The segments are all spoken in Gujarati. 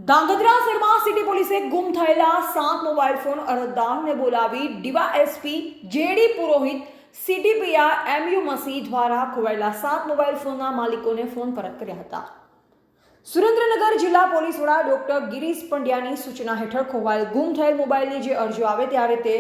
ધાંગધ્રા શહેરમાં સિટી પોલીસે ગુમ થયેલા 7 મોબાઈલ ફોન અરજદારને બોલાવી ડીવાયએસપી જેડી પુરોહિત સીટીપીઆઈ એમયુ મસી દ્વારા ખોવાયેલા 7 મોબાઈલ ફોનના માલિકોને ફોન પરત કર્યા હતા। સુરેન્દ્રનગર જિલ્લા પોલીસ વડા ડોક્ટર ગિરીશ પંડ્યાની સૂચના હેઠળ ખોવાયેલ ગુમ થયેલ મોબાઈલની જે અરજીઓ આવે ત્યારે તે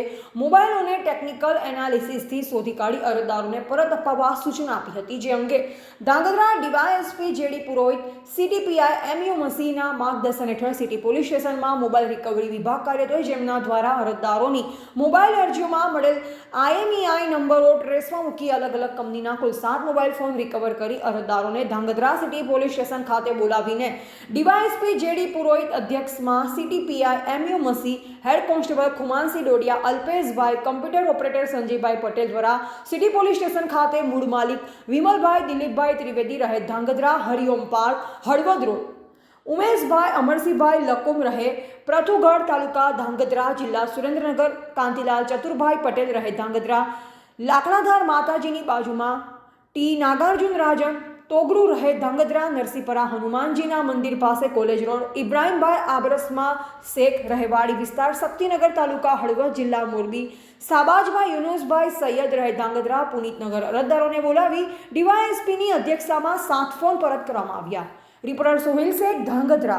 મોબાઈલોને ટેકનિકલ એનાલિસિસથી શોધી કાઢી અરજદારોને પરત અપાવવા સૂચના આપી હતી। જે અંગે ધાંગધ્રા ડીવાયએસપી જેડી પુરોહિત સીટીપીઆઈ એમયુ મસીના માર્ગદર્શન હેઠળ સિટી પોલીસ સ્ટેશનમાં મોબાઈલ રિકવરી વિભાગ કાર્યરત હોય, જેમના દ્વારા અરજદારોની મોબાઈલ અરજીઓમાં મળેલ IMEI નંબરો ટ્રેસમાં મૂકી અલગ અલગ કંપનીના કુલ 7 મોબાઈલ ફોન રિકવર કરી અરજદારોને ધાંગધ્રા સિટી પોલીસ સ્ટેશન ખાતે બોલાવી ડીવાયએસપી જેડી પુરોહિત અધ્યક્ષમાં સીટીપીઆઈ એમયુ મસી, head constable Khumansinh Dodiya, Alpeshbhai, computer operator Sanjaybhai Patel દ્વારા સિટી પોલીસ સ્ટેશન ખાતે મૂળ માલિક વિમલભાઈ દિલીપભાઈ ત્રિવેદી રહે ધાંગધ્રા, હરિઓમ પાર્ક, હળવદ રોડ, ઉમેશભાઈ અમરસિંહભાઈ લકુમ રહે પ્રથુગઢ તાલુકા ધાંગધ્રા, જિલ્લા સુરેન્દ્રનગર, કાંતિલાલ ચતુરભાઈ પટેલ રહે ધાંગધ્રા, લાકડાધાર માતાજીની બાજુમાં ટી નાગાર્જુન રાજન તોગરુ રહે ધાંગધ્રા, નરસિંહપરા હનુમાનજીના મંદિર પાસે કોલેજ રોડ, ઇબ્રાહીમભાઈ આબરસમાં શેખ રહેવાડી વિસ્તાર, શક્તિનગર તાલુકા, હળવદ જિલ્લા મોરબી, સાબાજભાઈ યુનુસભાઈ સૈયદ રહે ધાંગધ્રા, પુનિતનગર અરજદારોને બોલાવી ડીવાયએસપીની અધ્યક્ષતામાં 7 ફોન પરત કરવામાં આવ્યા। રિપોર્ટર સોહિલ શેખ, ધાંગધ્રા।